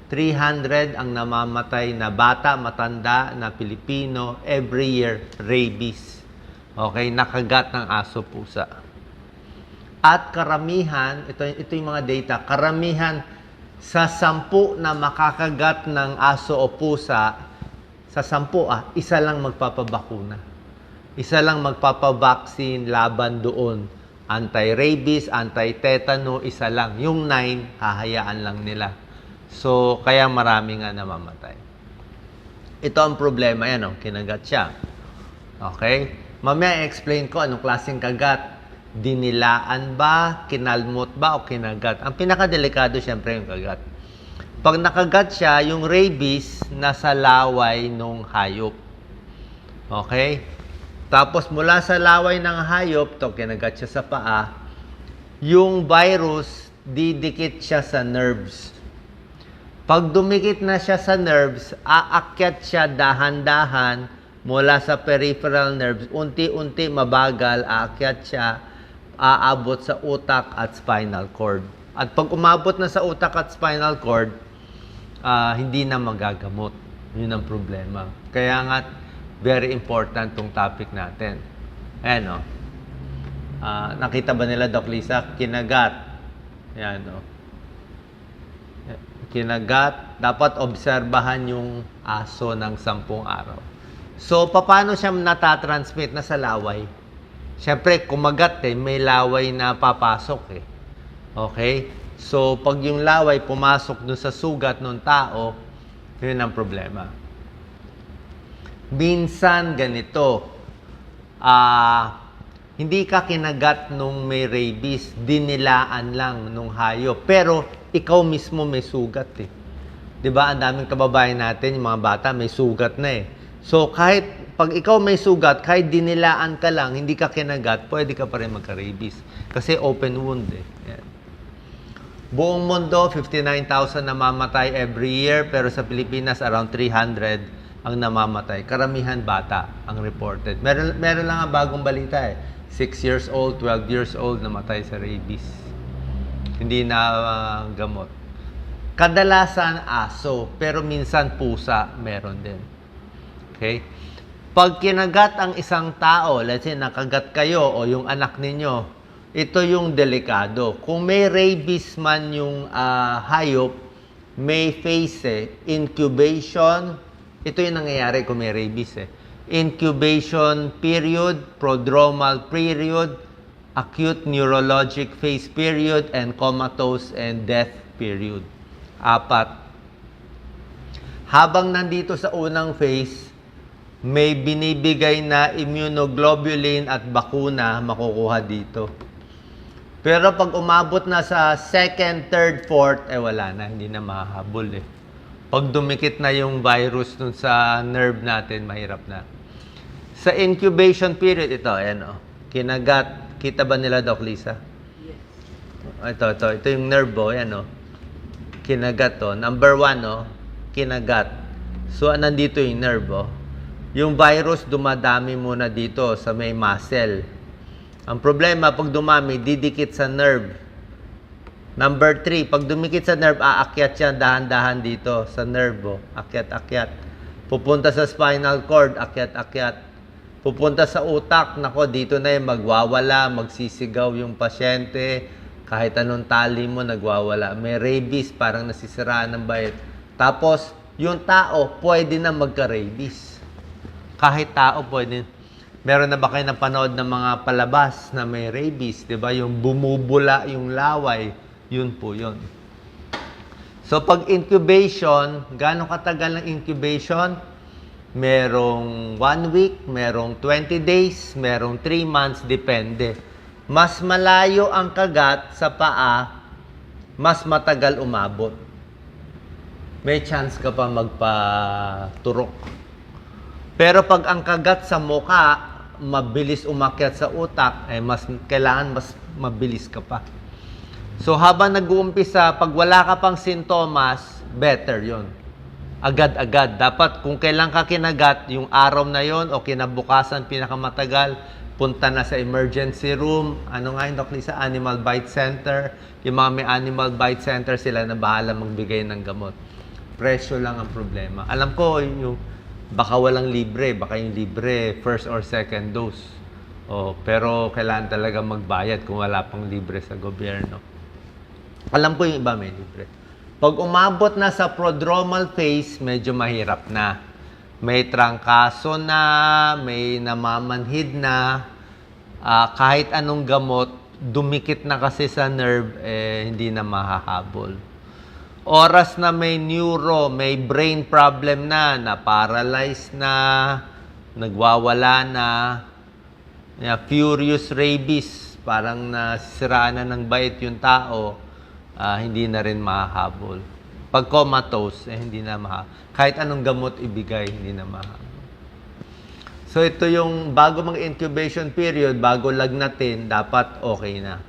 300 ang namamatay na bata, matanda, na Pilipino every year, rabies. Okay, nakagat ng aso, pusa. At karamihan, ito yung mga data, karamihan sa 10 na makakagat ng aso o pusa, sa 10, isa lang magpapabakuna. Isa lang magpapabaksin laban doon. Anti-rabies, anti-tetano, isa lang. Yung 9, hahayaan lang nila. So, kaya marami nga namamatay. Ito ang problema. Yan, kinagat siya. Okay? Mamaya i-explain ko anong klaseng kagat. Dinilaan ba, kinalmot ba, o kinagat. Ang pinakadelikado, syempre, yung kagat. Pag nakagat siya, yung rabies nasa laway ng hayop. Okay? Tapos mula sa laway ng hayop, kinagat siya sa paa, yung virus, didikit siya sa nerves. Pag dumikit na siya sa nerves, aakyat siya dahan-dahan mula sa peripheral nerves. Unti-unti, mabagal, aakyat siya, aabot sa utak at spinal cord. At pag umabot na sa utak at spinal cord, hindi na magagamot. Yun ang problema. Kaya nga, very important tong topic natin. Ayan, nakita ba nila, Doc Lisa? Kinagat. Ayan, kinagat. Dapat obserbahan yung aso ng 10 araw. So, paano siya natatransmit? Nasa laway. Siyempre, kumagat may laway na papasok Okay? So, pag yung laway pumasok dun sa sugat ng tao, yun ang problema. Minsan ganito, hindi ka kinagat nung may rabies, dinilaan lang nung hayop. Pero ikaw mismo may sugat Diba? Ang daming kababayan natin, yung mga bata, may sugat na So kahit pag ikaw may sugat, kahit dinilaan ka lang, hindi ka kinagat, pwede ka pa rin magka-rabies. Kasi open wound Yan. Buong mundo, 59,000 namamatay every year, pero sa Pilipinas, around 300 ang namamatay. Karamihan bata ang reported. Meron lang ang bagong balita 6 years old, 12 years old namatay sa rabies. Hindi na gamot. Kadalasan aso, pero minsan pusa meron din. Okay? Pag kinagat ang isang tao, let's say nakagat kayo o yung anak ninyo, ito yung delikado. Kung may rabies man yung hayop, may face incubation. Ito yung nangyayari kung may rabies Incubation period, prodromal period, acute neurologic phase period, and comatose and death period. 4. Habang nandito sa unang phase, may binibigay na immunoglobulin at bakuna makukuha dito. Pero pag umabot na sa 2nd, 3rd, 4th, wala na, hindi na mahahabol Pag dumikit na yung virus dun sa nerve natin, mahirap na. Sa incubation period, ito, kinagat. Kita ba nila, Doc Lisa? Yes. Ito yung nerve, Kinagat, Number 1, kinagat. So, nandito yung nerve, Yung virus, dumadami muna dito sa may muscle. Ang problema, pag dumami, didikit sa nerve. Number 3, pag dumikit sa nerve, aakyat siya dahan-dahan dito sa nerve. Akyat-akyat. Pupunta sa spinal cord, akyat-akyat. Pupunta sa utak, dito na magwawala, magsisigaw yung pasyente. Kahit anong tali mo, nagwawala. May rabies, parang nasisiraan ng bayit. Tapos, yung tao, pwede na magka-rabies. Kahit tao, pwede. Meron na ba kayo napanood ng mga palabas na may rabies? Diba? Yung bumubula yung laway. Yun po yun. So, pag incubation, gaano katagal ng incubation? Merong 1 week, merong 20 days, merong 3 months, depende. Mas malayo ang kagat sa paa, mas matagal umabot. May chance ka pa magpaturok. Pero pag ang kagat sa mukha, mabilis umakyat sa utak, kailangan mas mabilis ka pa. So, habang nag-uumpisa, pag wala ka pang sintomas, better yon. Agad-agad. Dapat kung kailan ka kinagat, yung araw na yon o kinabukasan, pinakamatagal, punta na sa emergency room. Ano nga yung Doc Lisa? Animal Bite Center. Yung mga may Animal Bite Center, sila na bahala magbigay ng gamot. Presyo lang ang problema. Alam ko, yung baka walang libre, baka yung libre first or second dose. Pero kailangan talaga magbayad kung wala pang libre sa gobyerno. Alam ko yung iba may libre. Pag umabot na sa prodromal phase, medyo mahirap na. May trangkaso na, may namamanhid na, kahit anong gamot, dumikit na kasi sa nerve, hindi na mahahabol. Oras na may neuro, may brain problem na paralyzed na, nagwawala na, furious rabies, parang nasiraan na ng bait yung tao, hindi na rin mahahabol. Pag comatose, hindi na kahit anong gamot ibigay, hindi na mahahabol. So ito yung bago mag-incubation period, bago lagnatin, dapat okay na.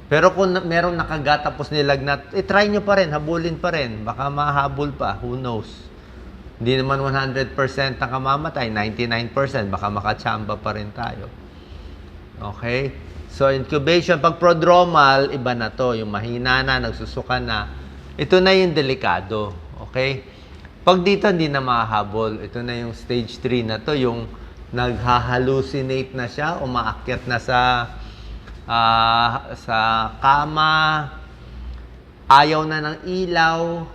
Pero kung merong nakagat tapos nilagnat, try nyo pa rin, habulin pa rin. Baka mahabol pa, who knows. Hindi naman 100% nakamamatay, 99%, baka makachamba pa rin tayo. Okay? So incubation, pag prodromal, iba na to. Yung mahina na, nagsusuka na. Ito na yung delikado. Okay? Pag dito, hindi na mahabol. Ito na yung stage 3 na to, yung nagha-hallucinate na siya, umaakyat na sa kama, ayaw na ng ilaw,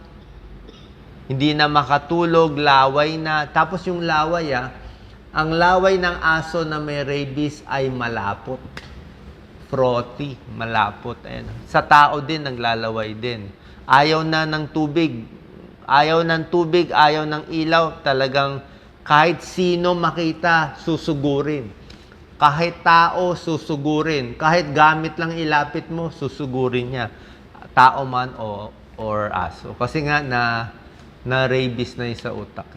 hindi na makatulog, laway na. Tapos yung laway, ang laway ng aso na may rabies ay malapot. Frothy, malapot. Ayan. Sa tao din, naglalaway din. Ayaw na ng tubig. Ayaw ng tubig, ayaw ng ilaw. Talagang kahit sino makita, susugurin. Kahit tao, susugurin. Kahit gamit lang ilapit mo, susugurin niya. Tao man or aso. Kasi nga na rabies na yung sa utak.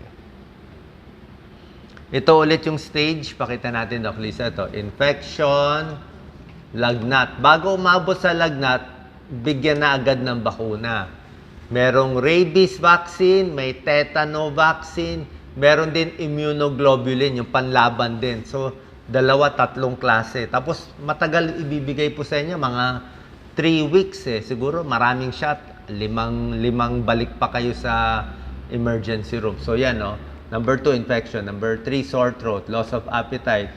Ito ulit yung stage. Pakita natin, Doc Lisa. Ito, infection, lagnat. Bago umabot sa lagnat, bigyan na agad ng bakuna. Merong rabies vaccine, may tetano vaccine, meron din immunoglobulin, yung panlaban din. So, 2-3 klase. Tapos, matagal ibibigay po sa inyo, mga 3 weeks Siguro, maraming shot. 5 balik pa kayo sa emergency room. So, yan, Number 2, infection. Number 3, sore throat, loss of appetite.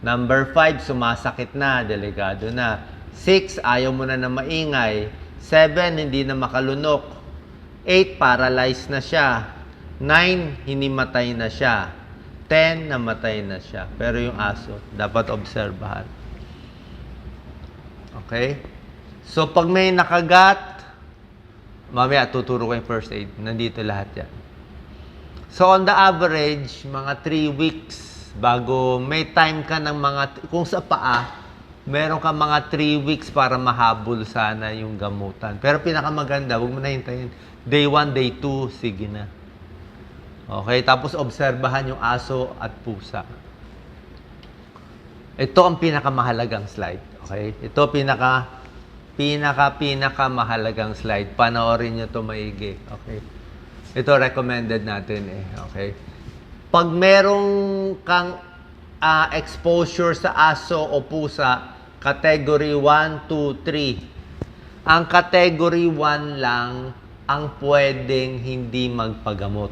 Number 5, sumasakit na, delikado na. 6, ayaw mo na maingay. 7, hindi na makalunok. 8, paralyzed na siya. 9, hinimatay na siya. 10, namatay na siya. Pero yung aso, dapat obserbahan. Okay? So, pag may nakagat, mamaya tuturo ko yung first aid. Nandito lahat yan. So, on the average, mga 3 weeks, bago may time ka ng kung sa paa, meron ka mga 3 weeks para mahabol sana yung gamutan. Pero pinakamaganda, huwag mo na hintayin. Day 1, day 2, sige na. Okay, tapos obserbahan yung aso at pusa. Ito ang pinakamahalagang slide. Okay? Ito pinakamahalagang slide. Panoorin nyo ito maigi. Okay? Ito recommended natin Okay? Pag merong kang exposure sa aso o pusa, category 1, 2, 3. Ang category 1 lang ang pwedeng hindi magpagamot.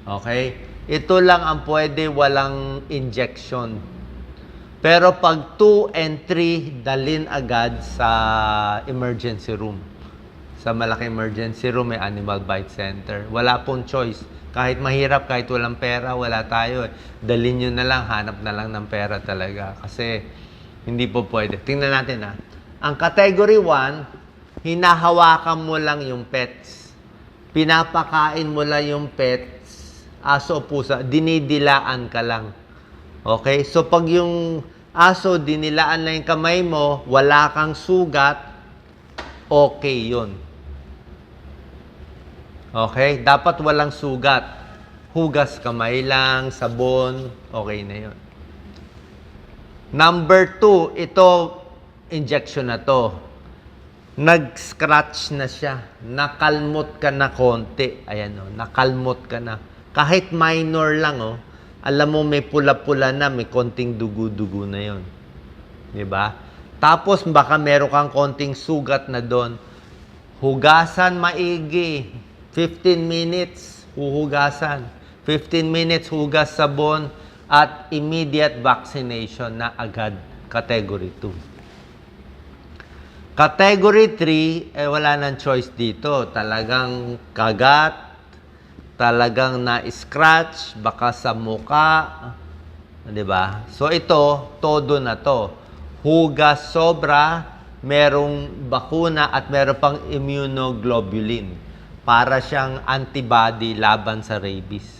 Okay? Ito lang ang pwede, walang injection. Pero pag 2 and 3, dalhin agad sa emergency room. Sa malaking emergency room, may animal bite center. Wala pong choice. Kahit mahirap, kahit walang pera, wala tayo. Dalhin nyo na lang, hanap na lang ng pera talaga. Kasi hindi po pwede. Tingnan natin Ang category 1, hinahawakan mo lang yung pets. Pinapakain mo lang yung pets. Aso o pusa, dinidilaan ka lang. Okay? So, pag yung aso, dinilaan lang yung kamay mo, wala kang sugat, okay yun. Okay? Dapat walang sugat. Hugas kamay lang, sabon, okay na yun. Number 2, ito, injection na to. Nag-scratch na siya. Nakalmot ka na konti. Ayan nakalmot ka na. Kahit minor lang, alam mo may pula-pula na, may konting dugo-dugo na yon, di ba? Tapos baka meron kang konting sugat na doon. Hugasan maigi. 15 minutes huhugasan. 15 minutes hugas sabon at immediate vaccination na agad, category 2. Category 3, wala nang choice dito. Talagang kagat, talagang na-scratch, baka sa muka, di ba? So ito, todo na to. Hugas sobra, merong bakuna at meron pang immunoglobulin para siyang antibody laban sa rabies.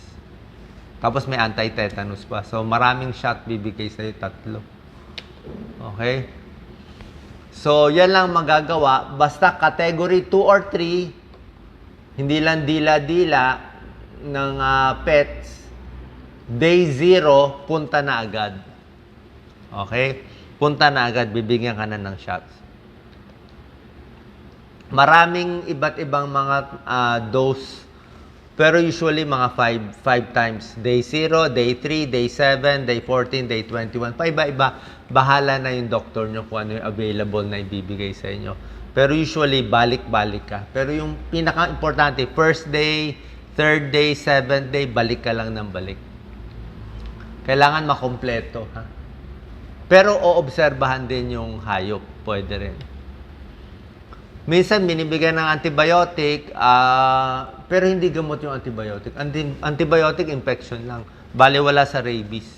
Tapos may anti-tetanus pa. So maraming shot bibigay sa'yo, 3. Okay? So yan lang magagawa. Basta category 2 or 3, hindi lang dila-dila ng pets, day 0, punta na agad. Okay? Punta na agad, bibigyan ka na ng shots. Maraming iba't ibang mga dose, pero usually mga 5 times. Day 0, day 3, day 7, day 14, day 21. Paiba-iba, bahala na yung doktor nyo kung ano yung available na ibibigay sa inyo. Pero usually, balik-balik ka. Pero yung pinaka-importante, first day, third day, seventh day, balik ka lang ng balik. Kailangan makompleto, ha? Pero oobserbahan din yung hayop. Pwede rin. Minsan, binibigyan ng antibiotic, pero hindi gamot yung antibiotic. Antibiotic infection lang. Baliwala sa rabies.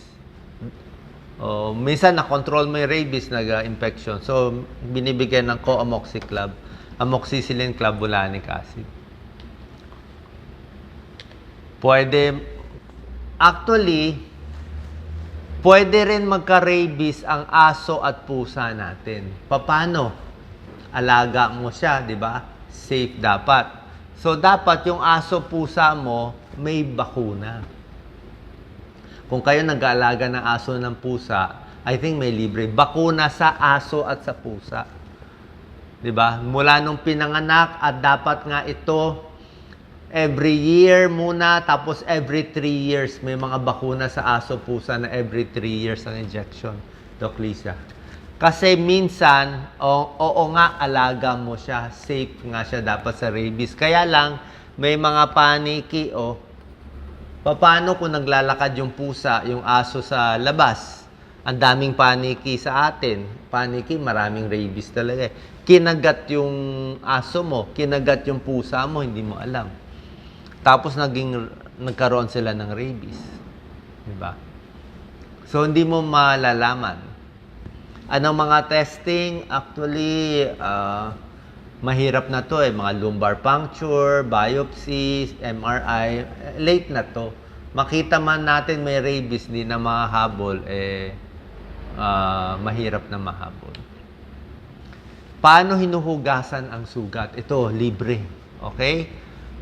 Minsan, na-control mo yung rabies, nag-infection. So, binibigyan ng co-amoxiclav, amoxicillin clavulanic acid. Pwede rin magka-rabies ang aso at pusa natin. Paano? Alaga mo siya, di ba? Safe dapat. So, dapat yung aso, pusa mo, may bakuna. Kung kayo nag-aalaga ng aso ng pusa, I think may libre. Bakuna sa aso at sa pusa. Di ba? Mula nung pinanganak at dapat nga ito, every year muna, tapos every 3 years. May mga bakuna sa aso, pusa na every 3 years ang injection. Doc Lisa. Kasi minsan, oo nga, alaga mo siya. Safe nga siya dapat sa rabies. Kaya lang, may mga paniki, paano kung naglalakad yung pusa, yung aso sa labas? Ang daming paniki sa atin. Paniki, maraming rabies talaga. Kinagat yung aso mo, kinagat yung pusa mo, hindi mo alam. Tapos nagkaroon sila ng rabies. Diba? So, hindi mo malalaman. Anong mga testing? Actually, mahirap na to mga lumbar puncture, biopsies, MRI, late na to. Makita man natin may rabies, di na mahabol, mahirap na mahabol. Paano hinuhugasan ang sugat? Ito, libre. Okay?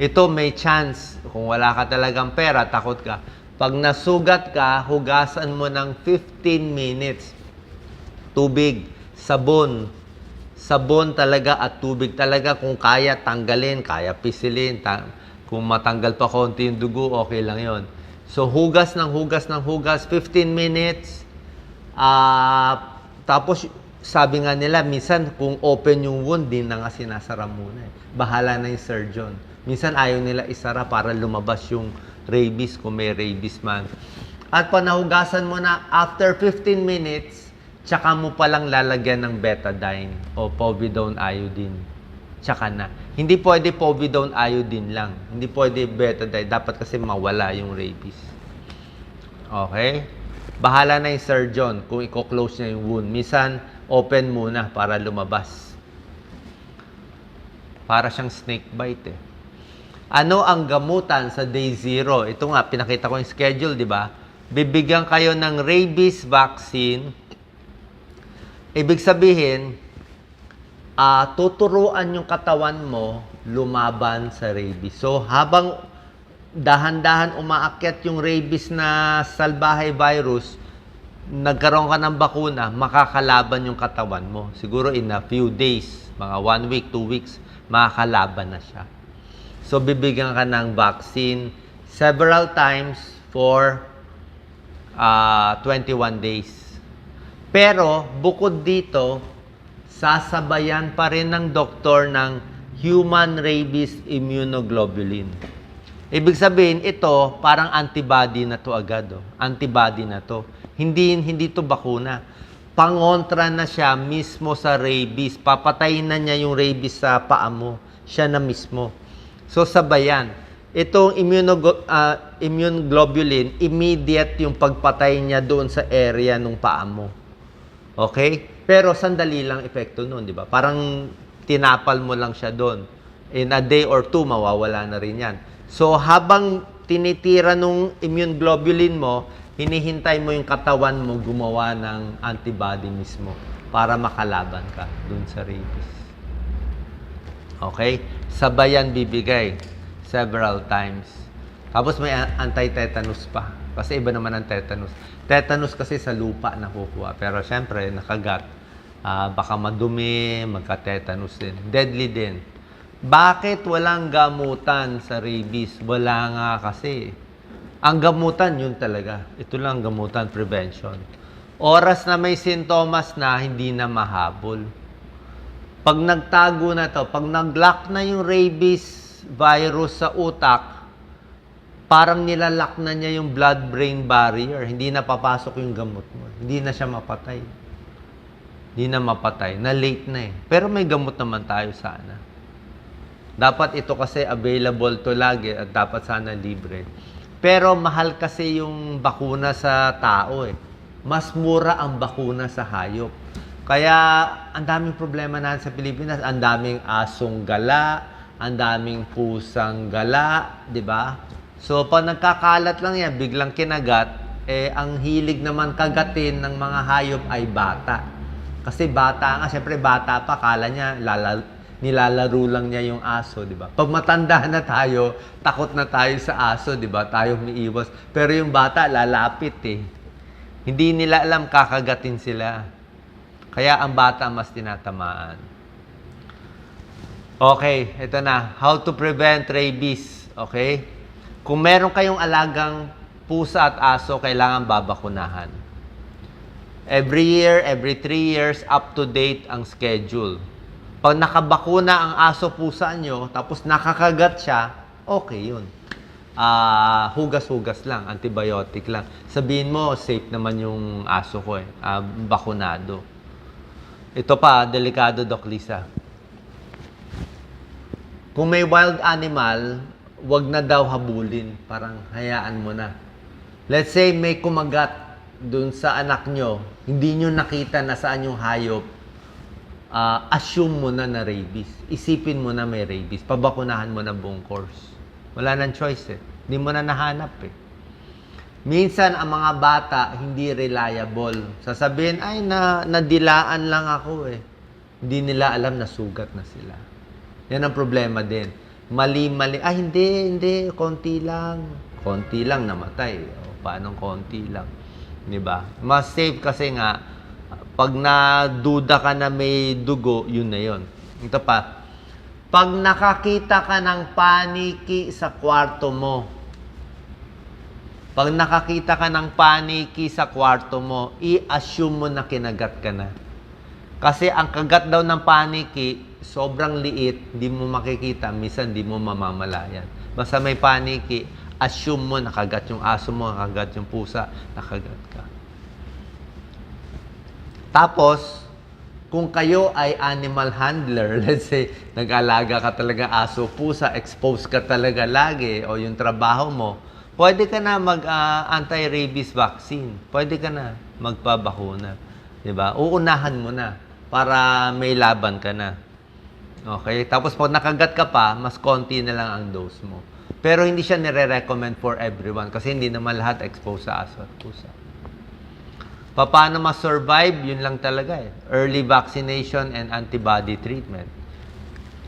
Ito, may chance. Kung wala ka talagang pera, takot ka. Pag nasugat ka, hugasan mo ng 15 minutes. Tubig, sabon. Sabon talaga at tubig talaga. Kung kaya, tanggalin. Kaya pisilin. Kung matanggal pa konti yung dugo, okay lang yon. So, hugas ng hugas ng hugas. 15 minutes. Tapos, sabi nga nila, minsan kung open yung wound, din na nga sinasara muna. Bahala na yung surgeon. Minsan ayaw nila isara para lumabas yung rabies kung may rabies man. At pag nahugasan mo na, after 15 minutes, tsaka mo palang lalagyan ng betadine o povidone iodine. Tsaka na. Hindi pwede povidone iodine lang. Hindi pwede betadine. Dapat kasi mawala yung rabies. Okay? Bahala na yung surgeon kung i-close niya yung wound. Minsan, open muna para lumabas. Para siyang snake bite Ano ang gamutan sa day 0? Ito nga, pinakita ko yung schedule, di ba? Bibigyan kayo ng rabies vaccine. Ibig sabihin, tuturuan yung katawan mo lumaban sa rabies. So, habang dahan-dahan umaakyat yung rabies na salbahay virus, nagkaroon ka ng bakuna, makakalaban yung katawan mo. Siguro in a few days, mga 1 week, 2 weeks, makakalaban na siya. So, bibigyan ka ng vaccine several times for 21 days. Pero, bukod dito, sasabayan pa rin ng doktor ng human rabies immunoglobulin. Ibig sabihin, ito, parang antibody na to agad. Oh. Antibody na to. Hindi to bakuna. Pangontra na siya mismo sa rabies. Papatayin na niya yung rabies sa paa mo. Siya na mismo. So, sabayan. Itong immunoglobulin, immediate yung pagpatay niya doon sa area ng paa mo. Okay? Pero sandali lang epekto nun, di ba? Parang tinapal mo lang siya doon. In a day or two, mawawala na rin yan. So, habang tinitira nung immune globulin mo, hinihintay mo yung katawan mo gumawa ng antibody mismo para makalaban ka dun sa rabies. Okay? Sabayan bibigay several times. Tapos may anti-tetanus pa. Kasi iba naman ang tetanus. Tetanus kasi sa lupa nakukuha. Pero syempre, nakagat. Baka madumi, magka-tetanus din. Deadly din. Bakit walang gamutan sa rabies? Wala nga kasi. Ang gamutan, yun talaga. Ito lang gamutan, prevention. Oras na may sintomas na, hindi na mahabol. Pag nagtago na to, pag nag-lock na yung rabies virus sa utak, parang nilalak na niya yung blood-brain barrier. Hindi na papasok yung gamot mo. Hindi na siya mapatay. Hindi na mapatay. Na-late na eh. Pero may gamot naman tayo sana. Dapat ito kasi available to lagi at dapat sana libre. Pero mahal kasi yung bakuna sa tao eh. Mas mura ang bakuna sa hayop. Kaya ang daming problema natin sa Pilipinas. Ang daming asong gala, ang daming pusang gala, di ba? So, pag nagkakalat lang yan, biglang kinagat, ang hilig naman kagatin ng mga hayop ay bata. Kasi bata nga, siyempre bata pa, kala niya, nilalaro lang niya yung aso, di ba? Pag matanda na tayo, takot na tayo sa aso, di ba? Tayo umiiwas. Pero yung bata, lalapit eh. Hindi nila alam, kakagatin sila. Kaya ang bata mas tinatamaan. Okay, ito na. How to prevent rabies. Okay? Kung meron kayong alagang pusa at aso, kailangan babakunahan. Every year, every 3 years, up to date ang schedule. Pag nakabakuna ang aso pusa nyo, tapos nakakagat siya, okay yun. Hugas-hugas lang, antibiotic lang. Sabihin mo, safe naman yung aso ko eh. Bakunado. Ito pa, delikado, Doc Lisa. Kung may wild animal, wag na daw habulin. Parang hayaan mo na. Let's say may kumagat dun sa anak nyo, hindi nyo nakita na saan yung hayop, assume mo na na rabies. Isipin mo na may rabies. Pabakunahan mo na buong course. Wala nang choice eh. Hindi mo na nahanap eh. Minsan, ang mga bata, hindi reliable. Sasabihin, ay, nadilaan lang ako eh. Hindi nila alam na sugat na sila. Yan ang problema din. Mali-mali. Hindi. Konti lang. Konti lang namatay. O, paano konti lang? Diba? Mas safe kasi nga, pag naduda ka na may dugo, yun na yun. Ito pa. Pag nakakita ka ng paniki sa kwarto mo, i-assume mo na kinagat ka na. Kasi ang kagat daw ng paniki, sobrang liit, di mo makikita, minsan di mo mamamalayan. Basta may paniki, assume mo nakagat yung aso mo, nakagat yung pusa, nakagat ka. Tapos, kung kayo ay animal handler, let's say, nag-alaga ka talaga aso, pusa, expose ka talaga lagi, o yung trabaho mo, pwede ka na mag-anti-rabies vaccine. Pwede ka na magpabakuna. Diba? Uunahan mo na para may laban ka na. Okay? Tapos pag nakagat ka pa, mas konti na lang ang dose mo. Pero hindi siya nire-recommend for everyone kasi hindi naman lahat exposed sa aso at pusa. Paano ma-survive? Yun lang talaga eh. Early vaccination and antibody treatment.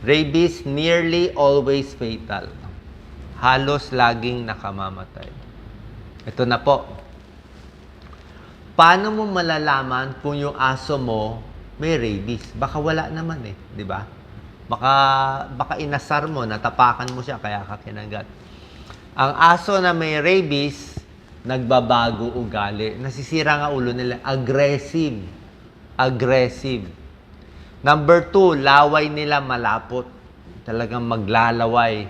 Rabies, nearly always fatal. Halos laging nakamamatay. Ito na po. Paano mo malalaman kung yung aso mo may rabies? Baka wala naman eh, di ba? Baka inasar mo, natapakan mo siya, kaya ka kinagat. Ang aso na may rabies, nagbabago ugali. Nasisira nga ulo nila. Aggressive. Number 2, laway nila malapot. Talagang maglalaway.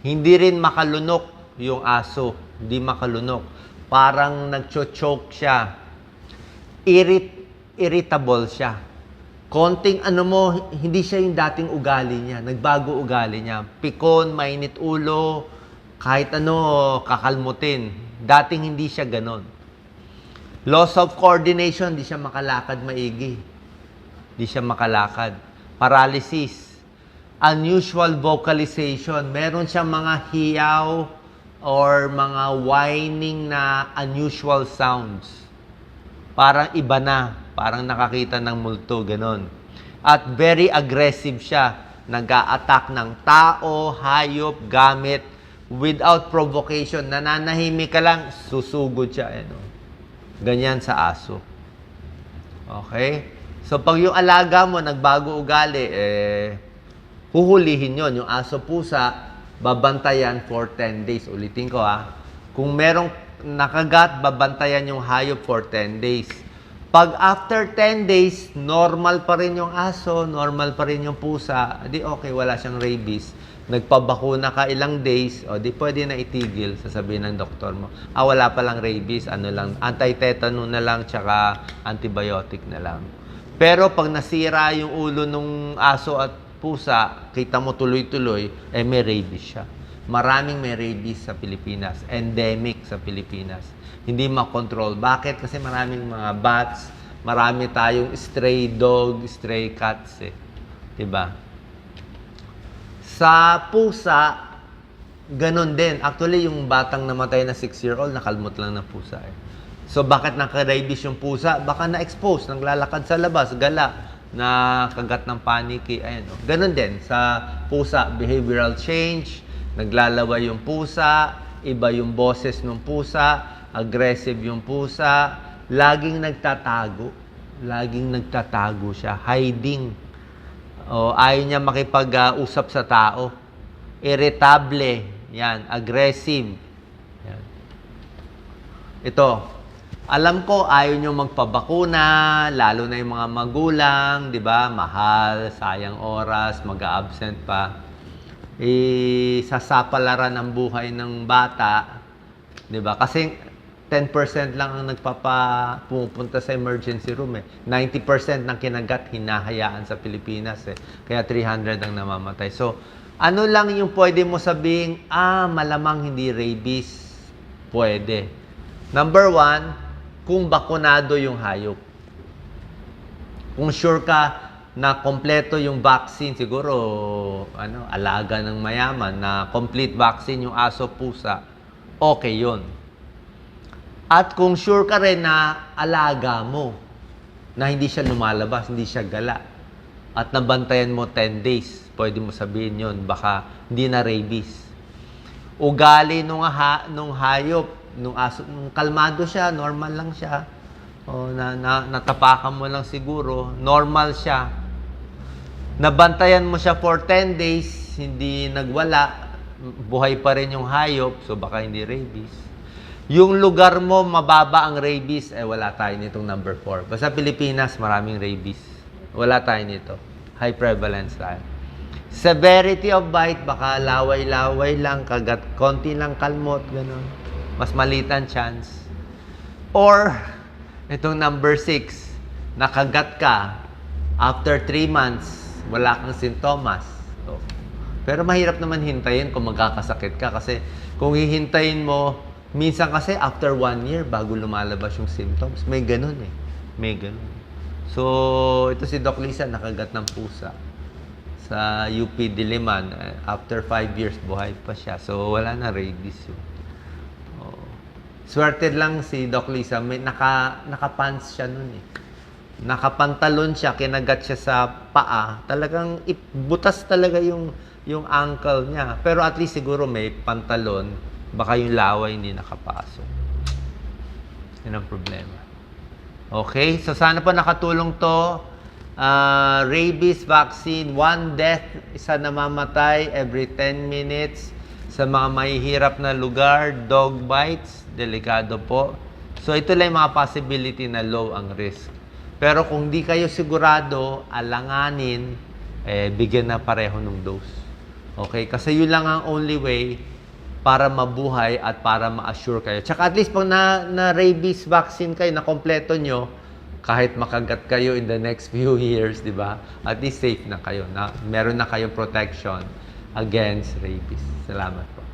Hindi rin makalunok yung aso. Hindi makalunok. Parang nagcho-choke siya. Irritable siya. Konting ano mo, hindi siya yung dating ugali niya. Nagbago ugali niya. Pikon, mainit ulo, kahit ano, kakalmutin. Dating hindi siya ganon. Loss of coordination, hindi siya makalakad maigi. Hindi siya makalakad. Paralysis. Unusual vocalization. Meron siyang mga hiyaw or mga whining na unusual sounds. Parang iba na. Parang nakakita ng multo, ganon. At very aggressive siya. Nag-a-attack ng tao, hayop, gamit, without provocation. Nananahimik ka lang, susugod siya. Ano. Ganyan sa aso. Okay? So, pag yung alaga mo, nagbago ugali, huhulihin yon. Yung aso pusa, babantayan for 10 days. Ulitin ko Kung merong nakagat, babantayan yung hayop for 10 days. Pag after 10 days, normal pa rin yung aso, normal pa rin yung pusa, di okay, wala siyang rabies. Nagpabakuna ka ilang days, o di pwede na itigil, sasabihin ng doktor mo. Wala pa lang rabies, ano lang, anti-tetano na lang, tsaka antibiotic na lang. Pero pag nasira yung ulo ng aso at pusa, kita mo tuloy-tuloy, may rabies siya. Maraming may rabies sa Pilipinas. Endemic sa Pilipinas. Hindi makontrol. Bakit? Kasi maraming mga bats, marami tayong stray dog, stray cats Diba? Sa pusa, ganun din. Actually, yung batang namatay na 6-year-old, nakalmot lang ng pusa So, bakit naka-rabies yung pusa? Baka na-expose, naglalakad sa labas, gala, na kagat ng paniki. Ganun din. Sa pusa, behavioral change, naglalaway yung pusa, iba yung boses ng pusa, aggressive yung pusa, laging nagtatago. Laging nagtatago siya. Hiding. Ayaw niya makipag-usap sa tao. Irritable. Yan. Aggressive. Yan. Ito. Alam ko, ayaw nyo magpabakuna, lalo na yung mga magulang, di ba? Mahal, sayang oras, mag-a-absent pa. Sasapalaran ang buhay ng bata, di ba? Kasi 10% lang ang pupunta sa emergency room 90% ng kinagat hinahayaan sa Pilipinas Kaya 300 ang namamatay. So, ano lang yung pwede mo sabihin, malamang hindi rabies. Pwede. Number 1, kung bakunado yung hayop. Kung sure ka na kompleto yung vaccine, siguro alaga ng mayaman na complete vaccine yung aso, pusa, okay yun. At kung sure ka rin na alaga mo, na hindi siya lumalabas, hindi siya gala, at nabantayan mo 10 days, pwede mo sabihin yun, baka hindi na rabies. Ugali nung hayop, nung aso, nung kalmado siya, normal lang siya. Natapakan mo lang siguro, normal siya. Nabantayan mo siya for 10 days, hindi nagwala, buhay pa rin yung hayop, so baka hindi rabies. Yung lugar mo, mababa ang rabies, wala tayo nitong number 4. Basta Pilipinas, maraming rabies. Wala tayo nito. High prevalence tayo. Severity of bite, baka laway-laway lang, kagat, konti lang kalmot, gano'n. Mas malitan chance. Or, itong number 6, nakagat ka, after 3 months, wala kang sintomas. So, pero mahirap naman hintayin kung magkakasakit ka. Kasi kung hihintayin mo, minsan kasi after 1 year, bago lumalabas yung symptoms. May ganun May ganun. So, ito si Doc Lisa, nakagat ng pusa sa UP Diliman. After 5 years, buhay pa siya. So, wala na rabies yun. Swerte lang si Doc Lisa, may naka-pants siya nun Nakapantalon siya, kinagat siya sa paa. Talagang butas talaga yung ankle niya. Pero at least siguro may pantalon, baka yung laway hindi nakapasok. Yan ang problema. Okay, so sana po nakatulong to. Rabies vaccine, 1 death, isa namamatay every 10 minutes. Sa mga mahihirap na lugar, dog bites, delikado po. So, ito lang yung mga possibility na low ang risk. Pero kung di kayo sigurado, alanganin, bigyan na pareho ng dose. Okay? Kasi yun lang ang only way para mabuhay at para ma-assure kayo. Tsaka at least pag na rabies vaccine kayo, na kompleto nyo, kahit makagat kayo in the next few years, di ba? At least safe na kayo. Meron na kayong protection against rabies. Salamat po.